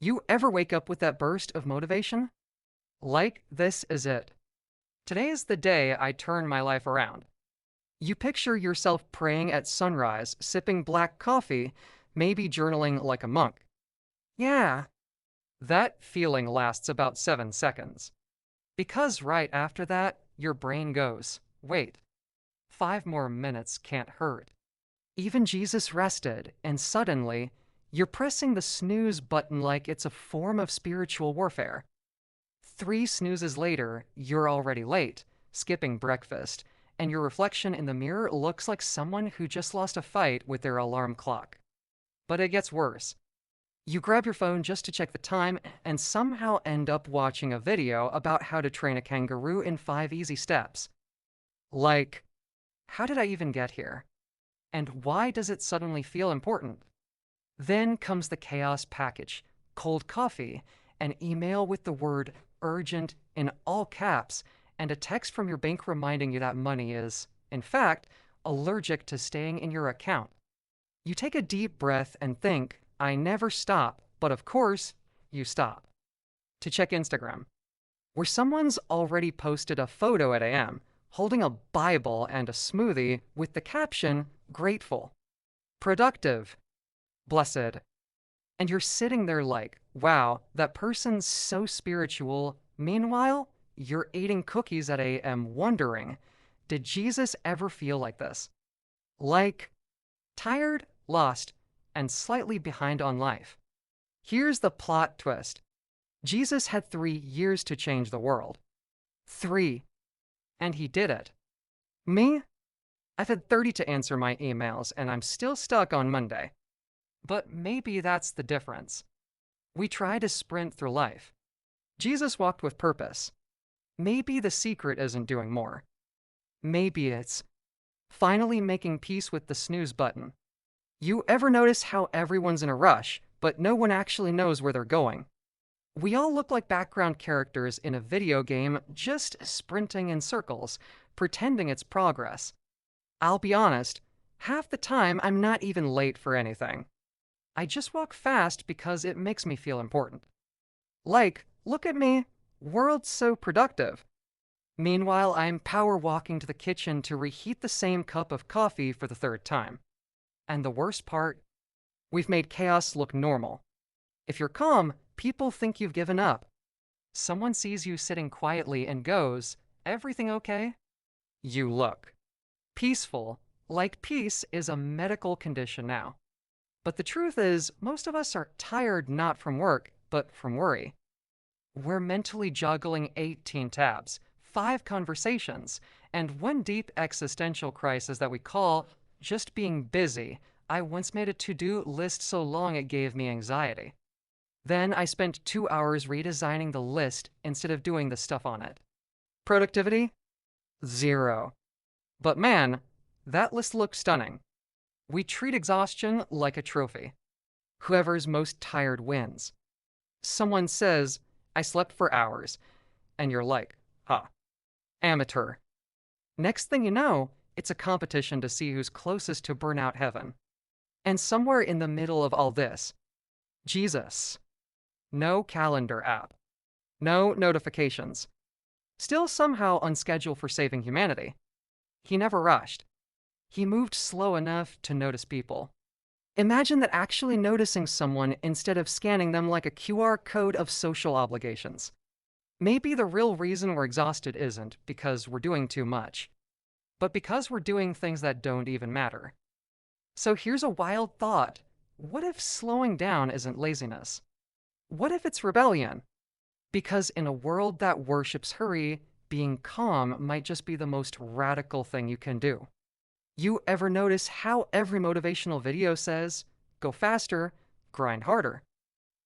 You ever wake up with that burst of motivation? Like, this is it. Today is the day I turn my life around. You picture yourself praying at sunrise, sipping black coffee, maybe journaling like a monk. Yeah, that feeling lasts about 7 seconds. Because right after that, your brain goes, wait, 5 more minutes can't hurt. Even Jesus rested, and suddenly, you're pressing the snooze button like it's a form of spiritual warfare. 3 snoozes later, you're already late, skipping breakfast, and your reflection in the mirror looks like someone who just lost a fight with their alarm clock. But it gets worse. You grab your phone just to check the time and somehow end up watching a video about how to train a kangaroo in 5 easy steps. Like, how did I even get here? And why does it suddenly feel important? Then comes the chaos package: cold coffee, an email with the word urgent in all caps, and a text from your bank reminding you that money is, in fact, allergic to staying in your account. You take a deep breath and think, I never stop, but of course, you stop. To check Instagram, where someone's already posted a photo at AM, holding a Bible and a smoothie with the caption, grateful, productive, blessed. And you're sitting there like, wow, that person's so spiritual. Meanwhile, you're eating cookies at AM wondering, did Jesus ever feel like this? Like, tired, lost, and slightly behind on life. Here's the plot twist: Jesus had 3 years to change the world. 3. And he did it. Me? I've had 30 to answer my emails, and I'm still stuck on Monday. But maybe that's the difference. We try to sprint through life. Jesus walked with purpose. Maybe the secret isn't doing more. Maybe it's finally making peace with the snooze button. You ever notice how everyone's in a rush, but no one actually knows where they're going? We all look like background characters in a video game, just sprinting in circles, pretending it's progress. I'll be honest, half the time I'm not even late for anything. I just walk fast because it makes me feel important. Like, look at me, world's so productive. Meanwhile, I'm power walking to the kitchen to reheat the same cup of coffee for the third time. And the worst part, we've made chaos look normal. If you're calm, people think you've given up. Someone sees you sitting quietly and goes, everything okay? You look peaceful, like peace is a medical condition now. But the truth is, most of us are tired not from work, but from worry. We're mentally juggling 18 tabs, 5 conversations, and one deep existential crisis that we call just being busy. I once made a to-do list so long it gave me anxiety. Then I spent 2 hours redesigning the list instead of doing the stuff on it. Productivity? 0. But man, that list looks stunning. We treat exhaustion like a trophy. Whoever's most tired wins. Someone says, I slept for hours, and you're like, huh, amateur. Next thing you know, it's a competition to see who's closest to burnout heaven. And somewhere in the middle of all this, Jesus. No calendar app. No notifications. Still somehow on schedule for saving humanity. He never rushed. He moved slow enough to notice people. Imagine that, actually noticing someone instead of scanning them like a QR code of social obligations. Maybe the real reason we're exhausted isn't because we're doing too much, but because we're doing things that don't even matter. So here's a wild thought. What if slowing down isn't laziness? What if it's rebellion? Because in a world that worships hurry, being calm might just be the most radical thing you can do. You ever notice how every motivational video says, go faster, grind harder?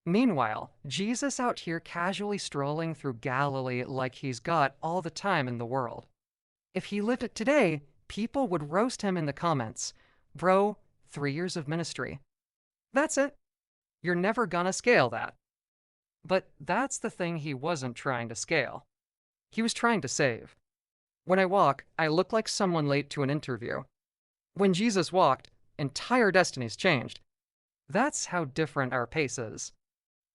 Meanwhile, Jesus out here casually strolling through Galilee like he's got all the time in the world. If he lived it today, people would roast him in the comments. Bro, 3 years of ministry. That's it. You're never gonna scale that. But that's the thing he wasn't trying to scale. He was trying to save. When I walk, I look like someone late to an interview. When Jesus walked, entire destinies changed. That's how different our pace is.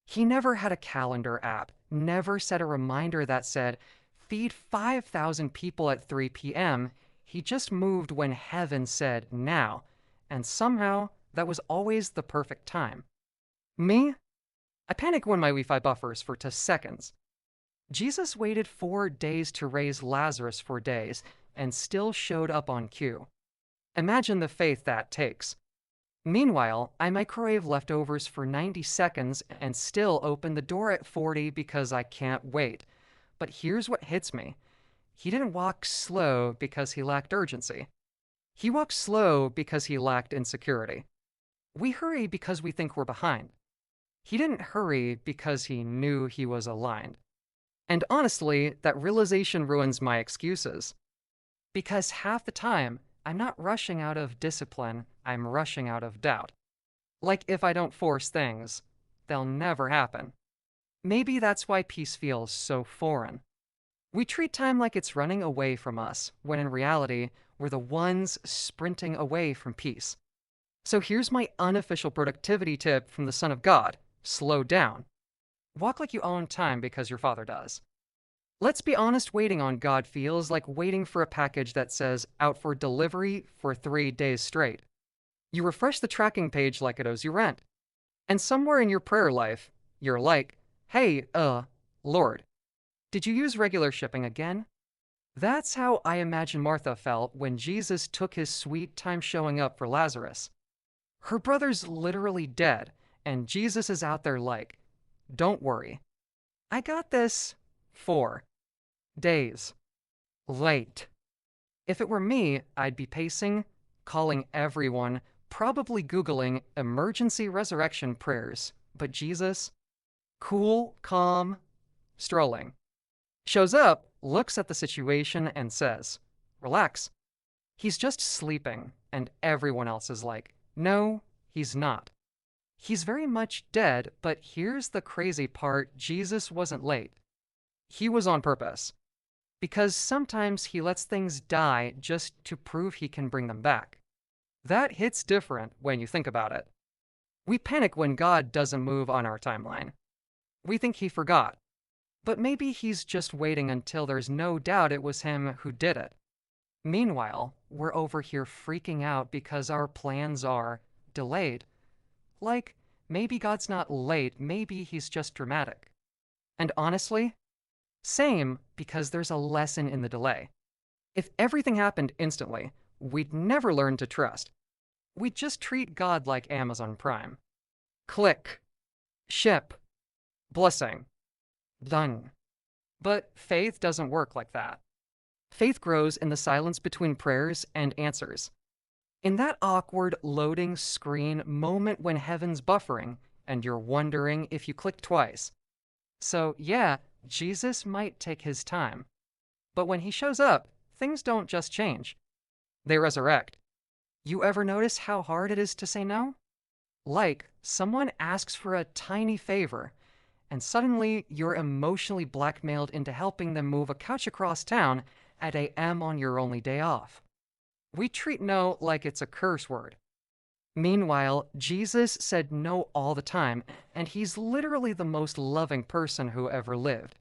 He never had a calendar app, never set a reminder that said, feed 5,000 people at 3 p.m. He just moved when heaven said now, and somehow that was always the perfect time. Me? I panic when my Wi-Fi buffers for 2 seconds. Jesus waited 4 days to raise Lazarus for days and still showed up on cue. Imagine the faith that takes. Meanwhile, I microwave leftovers for 90 seconds and still open the door at 40 because I can't wait. But here's what hits me. He didn't walk slow because he lacked urgency. He walked slow because he lacked insecurity. We hurry because we think we're behind. He didn't hurry because he knew he was aligned. And honestly, that realization ruins my excuses. Because half the time, I'm not rushing out of discipline, I'm rushing out of doubt. Like if I don't force things, they'll never happen. Maybe that's why peace feels so foreign. We treat time like it's running away from us, when in reality, we're the ones sprinting away from peace. So here's my unofficial productivity tip from the Son of God: slow down. Walk like you own time because your Father does. Let's be honest, waiting on God feels like waiting for a package that says out for delivery for 3 days straight. You refresh the tracking page like it owes you rent. And somewhere in your prayer life, you're like, hey, Lord, did you use regular shipping again? That's how I imagine Martha felt when Jesus took his sweet time showing up for Lazarus. Her brother's literally dead, and Jesus is out there like, don't worry. I got this 4 days late. If it were me, I'd be pacing, calling everyone, probably Googling emergency resurrection prayers. But Jesus, cool, calm, strolling, shows up, looks at the situation, and says, relax. He's just sleeping, and everyone else is like, no, he's not. He's very much dead, but here's the crazy part: Jesus wasn't late. He was on purpose. Because sometimes he lets things die just to prove he can bring them back. That hits different when you think about it. We panic when God doesn't move on our timeline. We think he forgot. But maybe he's just waiting until there's no doubt it was him who did it. Meanwhile, we're over here freaking out because our plans are delayed. Like, maybe God's not late, maybe he's just dramatic. And honestly, same, because there's a lesson in the delay. If everything happened instantly, we'd never learn to trust. We'd just treat God like Amazon Prime. Click. Ship. Blessing. Done. But faith doesn't work like that. Faith grows in the silence between prayers and answers. In that awkward loading screen moment when heaven's buffering and you're wondering if you clicked twice. So yeah, Jesus might take his time. But when he shows up, things don't just change. They resurrect. You ever notice how hard it is to say no? Like, someone asks for a tiny favor, and suddenly you're emotionally blackmailed into helping them move a couch across town at 8 a.m. on your only day off. We treat no like it's a curse word. Meanwhile, Jesus said no all the time, and he's literally the most loving person who ever lived.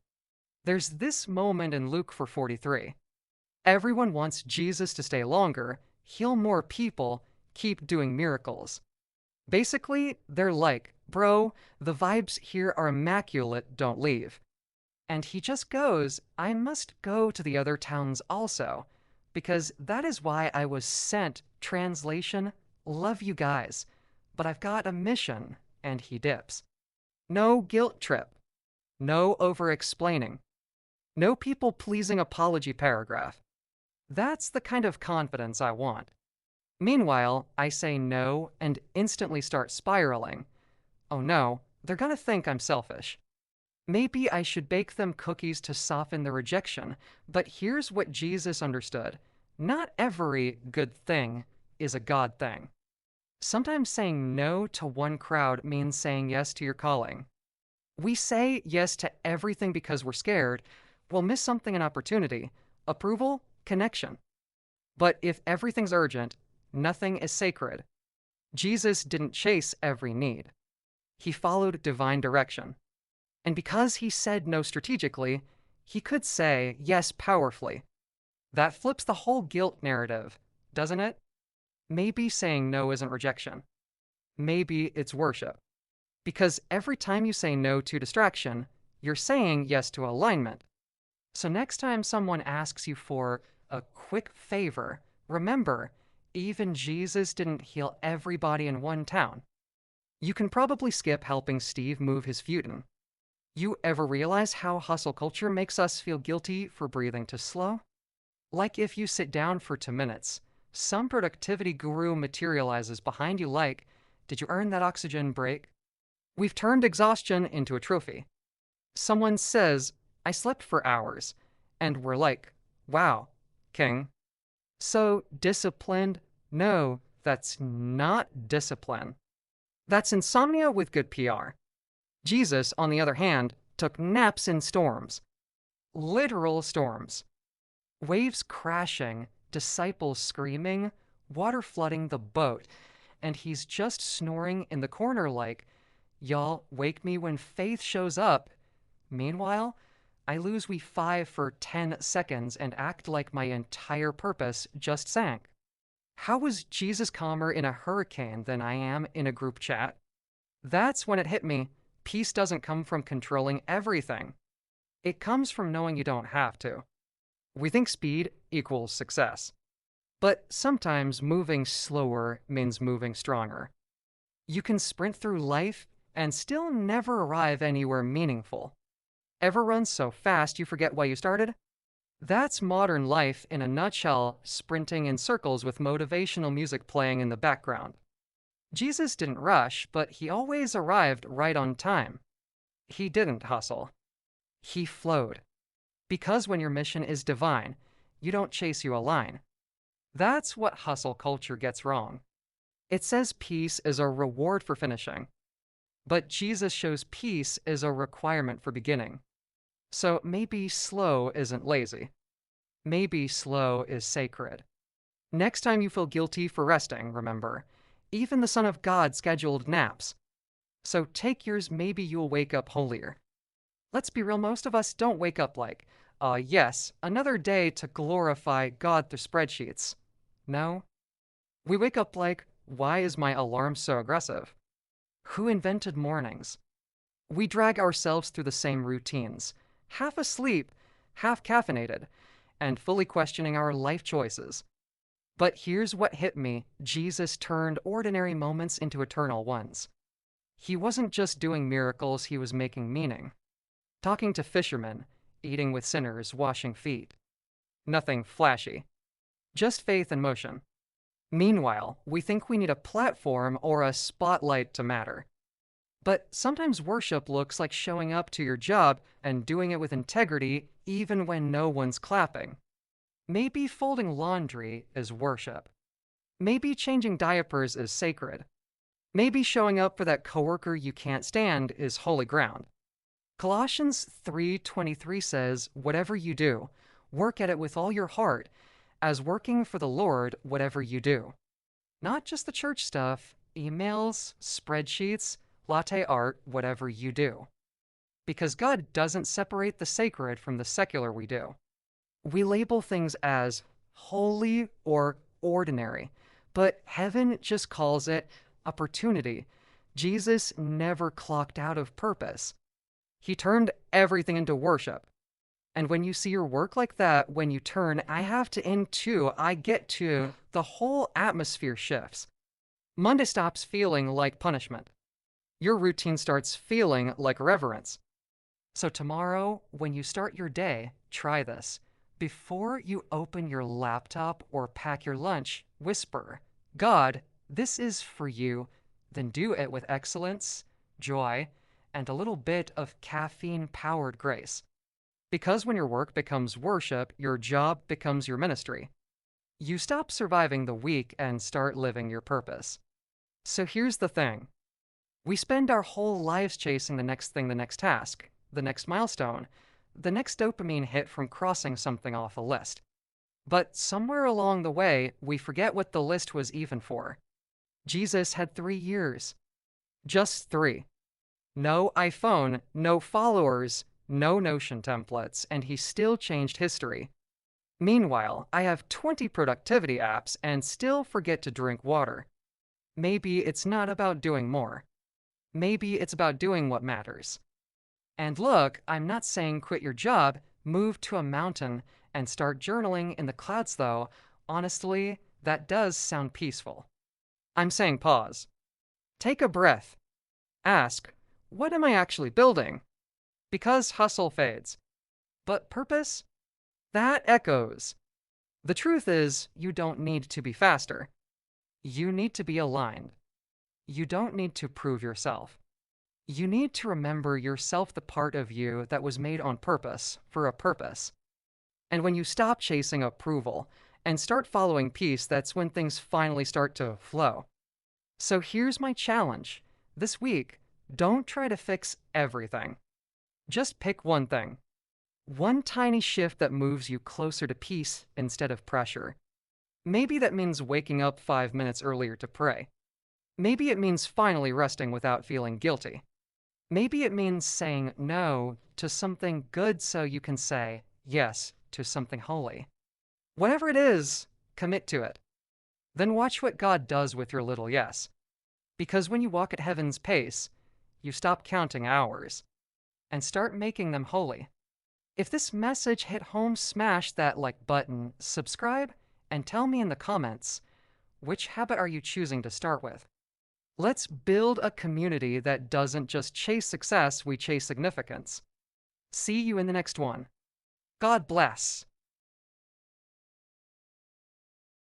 There's this moment in Luke 4:43. Everyone wants Jesus to stay longer, heal more people, keep doing miracles. Basically, they're like, bro, the vibes here are immaculate, don't leave. And he just goes, I must go to the other towns also, because that is why I was sent. Translation, love you guys, but I've got a mission, and he dips. No guilt trip. No over-explaining. No people-pleasing apology paragraph. That's the kind of confidence I want. Meanwhile, I say no and instantly start spiraling. Oh no, they're gonna think I'm selfish. Maybe I should bake them cookies to soften the rejection, but here's what Jesus understood. Not every good thing is a God thing. Sometimes saying no to one crowd means saying yes to your calling. We say yes to everything because we're scared. We'll miss something, an opportunity, approval, connection. But if everything's urgent, nothing is sacred. Jesus didn't chase every need. He followed divine direction. And because he said no strategically, he could say yes powerfully. That flips the whole guilt narrative, doesn't it? Maybe saying no isn't rejection. Maybe it's worship. Because every time you say no to distraction, you're saying yes to alignment. So next time someone asks you for a quick favor, remember, even Jesus didn't heal everybody in one town. You can probably skip helping Steve move his futon. You ever realize how hustle culture makes us feel guilty for breathing too slow? Like if you sit down for 2 minutes, some productivity guru materializes behind you like, did you earn that oxygen break? We've turned exhaustion into a trophy. Someone says, I slept for hours, and we're like, wow, king. So disciplined? No, that's not discipline. That's insomnia with good PR. Jesus, on the other hand, took naps in storms. Literal storms. Waves crashing, disciples screaming, water flooding the boat, and he's just snoring in the corner like, y'all, wake me when faith shows up. Meanwhile, I lose we 5 for 10 seconds and act like my entire purpose just sank. How was Jesus calmer in a hurricane than I am in a group chat? That's when it hit me. Peace doesn't come from controlling everything. It comes from knowing you don't have to. We think speed equals success. But sometimes moving slower means moving stronger. You can sprint through life and still never arrive anywhere meaningful. Ever run so fast you forget why you started? That's modern life in a nutshell, sprinting in circles with motivational music playing in the background. Jesus didn't rush, but he always arrived right on time. He didn't hustle. He flowed. Because when your mission is divine, you don't chase, you align. That's what hustle culture gets wrong. It says peace is a reward for finishing. But Jesus shows peace is a requirement for beginning. So maybe slow isn't lazy. Maybe slow is sacred. Next time you feel guilty for resting, remember, even the Son of God scheduled naps. So take yours, maybe you'll wake up holier. Let's be real, most of us don't wake up like, yes, another day to glorify God through spreadsheets. No. We wake up like, why is my alarm so aggressive? Who invented mornings? We drag ourselves through the same routines, half asleep, half caffeinated, and fully questioning our life choices. But here's what hit me. Jesus turned ordinary moments into eternal ones. He wasn't just doing miracles, he was making meaning. Talking to fishermen, eating with sinners, washing feet. Nothing flashy. Just faith and motion. Meanwhile, we think we need a platform or a spotlight to matter. But sometimes worship looks like showing up to your job and doing it with integrity even when no one's clapping. Maybe folding laundry is worship. Maybe changing diapers is sacred. Maybe showing up for that coworker you can't stand is holy ground. Colossians 3:23 says, whatever you do, work at it with all your heart, as working for the Lord whatever you do. Not just the church stuff, emails, spreadsheets, latte art, whatever you do. Because God doesn't separate the sacred from the secular we do. We label things as holy or ordinary, but heaven just calls it opportunity. Jesus never clocked out of purpose. He turned everything into worship. And when you see your work like that, when you turn, I have to end too, I get to, the whole atmosphere shifts. Monday stops feeling like punishment. Your routine starts feeling like reverence. So tomorrow, when you start your day, try this. Before you open your laptop or pack your lunch, whisper, God, this is for you. Then do it with excellence, joy, and a little bit of caffeine-powered grace. Because when your work becomes worship, your job becomes your ministry. You stop surviving the week and start living your purpose. So here's the thing. We spend our whole lives chasing the next thing, the next task, the next milestone, the next dopamine hit from crossing something off a list. But somewhere along the way, we forget what the list was even for. Jesus had 3 years. Just 3. No iPhone, no followers, no Notion templates, and he still changed history. Meanwhile, I have 20 productivity apps and still forget to drink water. Maybe it's not about doing more. Maybe it's about doing what matters. And look, I'm not saying quit your job, move to a mountain, and start journaling in the clouds, though. Honestly, that does sound peaceful. I'm saying pause. Take a breath. Ask, what am I actually building? Because hustle fades. But purpose? That echoes. The truth is, you don't need to be faster. You need to be aligned. You don't need to prove yourself. You need to remember yourself, the part of you that was made on purpose, for a purpose. And when you stop chasing approval and start following peace, that's when things finally start to flow. So here's my challenge. This week, don't try to fix everything. Just pick one thing. One tiny shift that moves you closer to peace instead of pressure. Maybe that means waking up 5 minutes earlier to pray. Maybe it means finally resting without feeling guilty. Maybe it means saying no to something good so you can say yes to something holy. Whatever it is, commit to it. Then watch what God does with your little yes. Because when you walk at heaven's pace, you stop counting hours and start making them holy. If this message hit home, smash that like button, subscribe, and tell me in the comments, which habit are you choosing to start with? Let's build a community that doesn't just chase success, we chase significance. See you in the next one. God bless.